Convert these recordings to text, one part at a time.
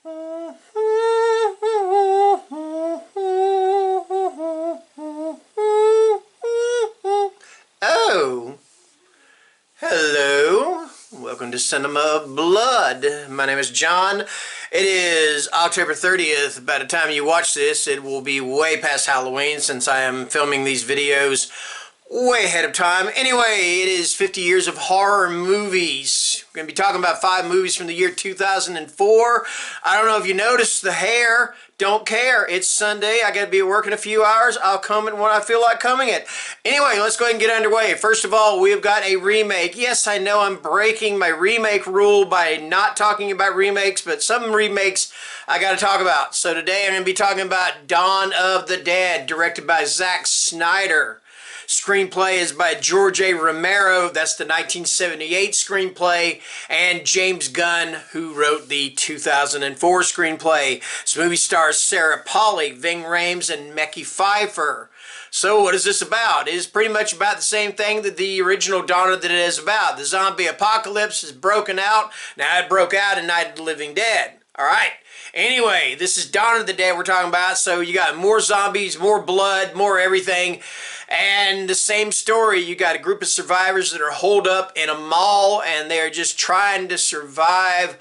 Oh, hello. Welcome to Cinema Blood. My name is John. It is October 30th. By the time you watch this, it will be way past Halloween since I am filming these videos way ahead of time. Anyway, it is 50 years of horror movies. We're going to be talking about 5 movies from the year 2004. I don't know if you noticed the hair. Don't care. It's Sunday. I got to be at work in a few hours. I'll come it when I feel like coming it. Anyway, let's go ahead and get underway. First of all, we've got a remake. Yes, I know I'm breaking my remake rule by not talking about remakes, but some remakes I got to talk about. So today I'm going to be talking about Dawn of the Dead, directed by Zack Snyder. Screenplay is by George A. Romero, that's the 1978 screenplay, and James Gunn, who wrote the 2004 screenplay. This movie stars Sarah Polley, Ving Rhames, and Mekhi Phifer. So what is this about? It is pretty much about the same thing that the original Dawn of the Dead is about. The zombie apocalypse has broken out. Now it broke out in Night of the Living Dead. Alright. Anyway, this is Dawn of the Dead we're talking about, so you got more zombies, more blood, more everything, and the same story. You got a group of survivors that are holed up in a mall, and they're just trying to survive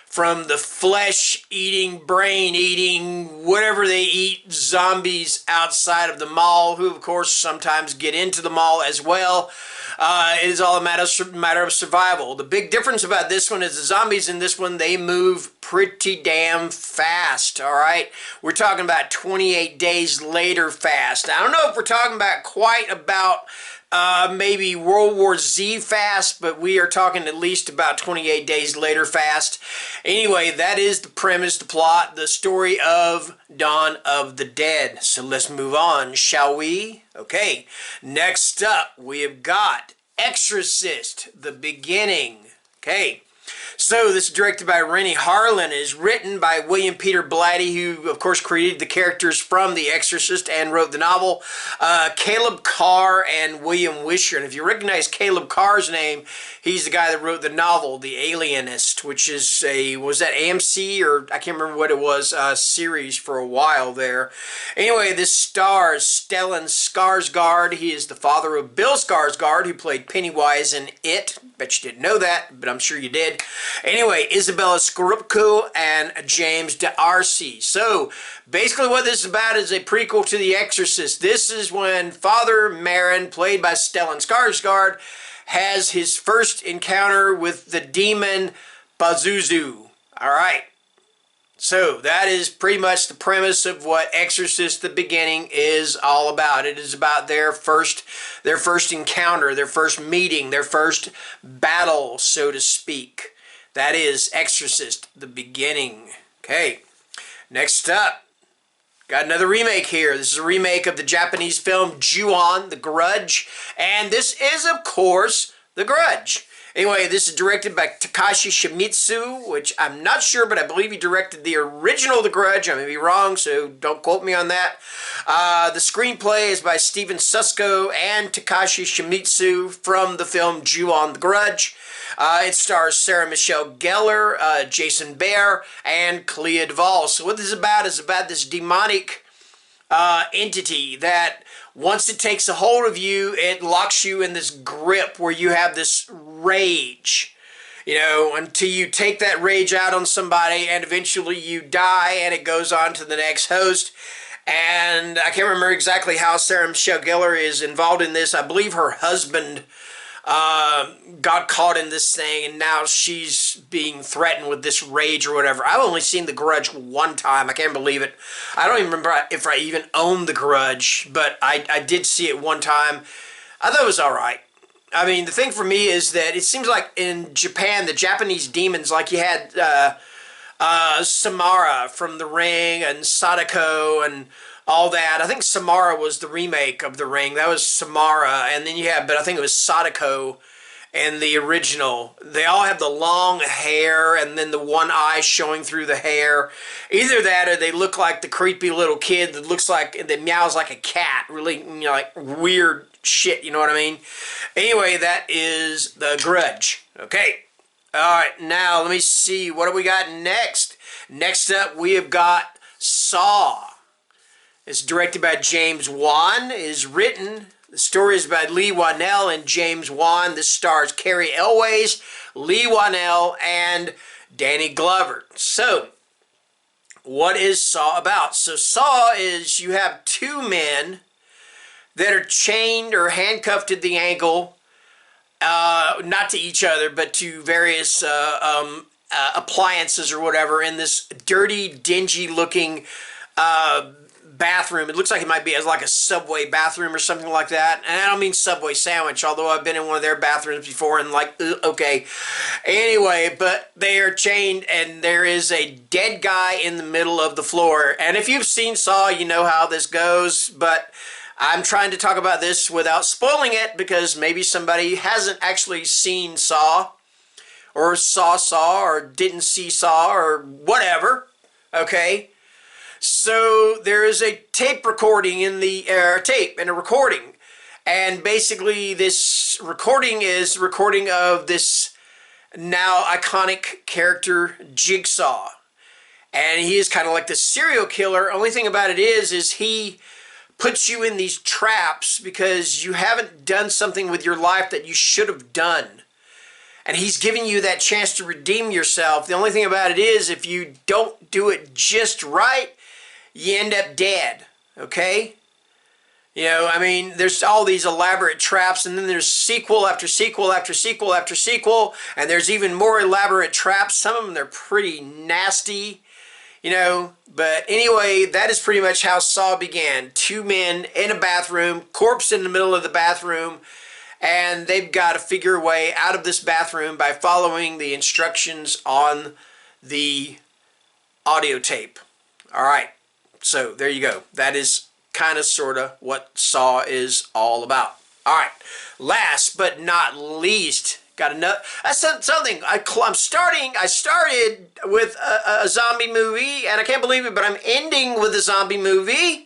from the flesh-eating, brain-eating, whatever they eat, zombies outside of the mall, who of course sometimes get into the mall as well. It is all a matter of survival. The big difference about this one is the zombies in this one, they move pretty damn fast, alright? We're talking about 28 days later fast. Now, I don't know if we're talking about quite about maybe World War Z fast, but we are talking at least about 28 days later fast. Anyway, that is the premise, the plot, the story of Dawn of the Dead. So let's move on, shall we? Okay, next up we have got Exorcist The Beginning. Okay. So this is directed by Renny Harlin. It is written by William Peter Blatty, who of course created the characters from The Exorcist and wrote the novel. Caleb Carr and William Wisher. And if you recognize Caleb Carr's name, he's the guy that wrote the novel, The Alienist, which is was that AMC or I can't remember what it was, series for a while there. Anyway, this stars Stellan Skarsgård. He is the father of Bill Skarsgård, who played Pennywise in It. Bet you didn't know that, but I'm sure you did. Anyway, Isabella Scorupco and James D'Arcy. So, basically what this is about is a prequel to The Exorcist. This is when Father Merrin, played by Stellan Skarsgård, has his first encounter with the demon Pazuzu. Alright. So, that is pretty much the premise of what Exorcist The Beginning is all about. It is about their first encounter, their first meeting, their first battle, so to speak. That is Exorcist The Beginning. Okay, next up, got another remake here. This is a remake of the Japanese film Ju-on, The Grudge, and this is, of course, The Grudge. Anyway, this is directed by Takashi Shimizu, which I'm not sure, but I believe he directed the original The Grudge. I may be wrong, so don't quote me on that. The screenplay is by Steven Susko and Takashi Shimizu from the film Ju-on, The Grudge. It stars Sarah Michelle Gellar, Jason Behr, and Clea Duvall. So what this is about this demonic entity that once it takes a hold of you, it locks you in this grip where you have this rage, you know, until you take that rage out on somebody and eventually you die and it goes on to the next host. And I can't remember exactly how Sarah Michelle Gellar is involved in this. I believe her husband got caught in this thing and now she's being threatened with this rage or whatever. I've only seen The Grudge one time. I can't believe it. I don't even remember if I even owned The Grudge, but I did see it one time. I thought it was alright. I mean, the thing for me is that it seems like in Japan, the Japanese demons, like you had Samara from The Ring and Sadako and all that. I think Samara was the remake of The Ring. That was Samara. And then you have, but I think it was Sadako in the original. They all have the long hair and then the one eye showing through the hair. Either that or they look like the creepy little kid that looks like, that meows like a cat. Really, you know, like weird shit, you know what I mean? Anyway, that is The Grudge. Okay. Alright, now let me see. What do we got next? Next up, we have got Saw. It's directed by James Wan. It is written. The story is by Lee Wanell and James Wan. This stars Carrie Elways, Lee Wanell, and Danny Glover. So, what is Saw about? So, Saw is you have two men that are chained or handcuffed at the ankle, not to each other, but to various appliances or whatever in this dirty, dingy-looking bathroom. It looks like it might be like a Subway bathroom or something like that. And I don't mean Subway sandwich, although I've been in one of their bathrooms before and like, okay. Anyway, but they are chained and there is a dead guy in the middle of the floor. And if you've seen Saw, you know how this goes, but I'm trying to talk about this without spoiling it because maybe somebody hasn't actually seen Saw or saw Saw or didn't see Saw or whatever, okay? So there is a tape recording in the recording, and basically this recording is a recording of this now iconic character Jigsaw, and he is kind of like the serial killer. Only thing about it is he puts you in these traps because you haven't done something with your life that you should have done. And he's giving you that chance to redeem yourself. The only thing about it is if you don't do it just right, you end up dead, okay? You know, I mean, there's all these elaborate traps, and then there's sequel after sequel after sequel after sequel, and there's even more elaborate traps. Some of them, they're pretty nasty, you know. But anyway, that is pretty much how Saw began. Two men in a bathroom, corpse in the middle of the bathroom, and they've got to figure a way out of this bathroom by following the instructions on the audio tape. All right, so there you go. That is kind of sort of what Saw is all about. All right, last but not least, got another. That's something. I started with a zombie movie, and I can't believe it, but I'm ending with a zombie movie.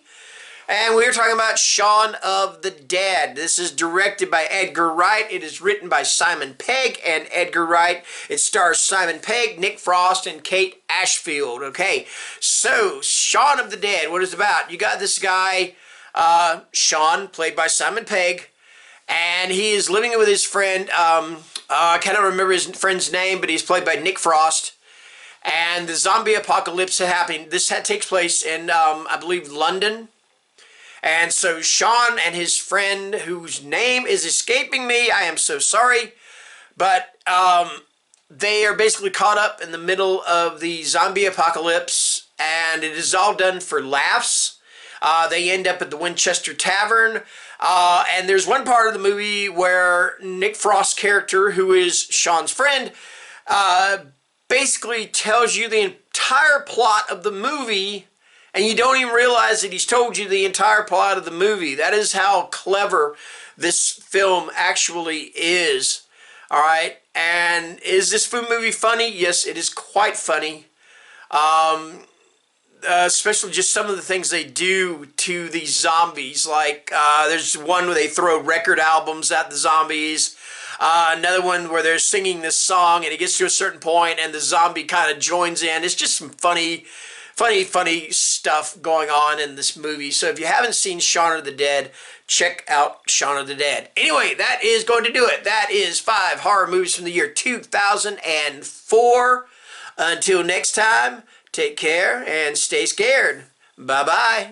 And we're talking about Shaun of the Dead. This is directed by Edgar Wright. It is written by Simon Pegg and Edgar Wright. It stars Simon Pegg, Nick Frost, and Kate Ashfield. Okay, so Shaun of the Dead, what is it about? You got this guy, Shaun, played by Simon Pegg, and he is living with his friend. I cannot remember his friend's name, but he's played by Nick Frost. And the zombie apocalypse happening. This takes place in, I believe, London. And so Shaun and his friend, whose name is escaping me, I am so sorry, but they are basically caught up in the middle of the zombie apocalypse, and it is all done for laughs. They end up at the Winchester Tavern, and there's one part of the movie where Nick Frost's character, who is Shaun's friend, basically tells you the entire plot of the movie, and you don't even realize that he's told you the entire plot of the movie. That is how clever this film actually is. All right? And is this movie funny? Yes, it is quite funny. Especially just some of the things they do to these zombies. Like, there's one where they throw record albums at the zombies. Another one where they're singing this song, and it gets to a certain point, and the zombie kind of joins in. It's just some funny stuff going on in this movie. So if you haven't seen Shaun of the Dead, check out Shaun of the Dead. Anyway, that is going to do it. That is 5 horror movies from the year 2004. Until next time, take care and stay scared. Bye-bye.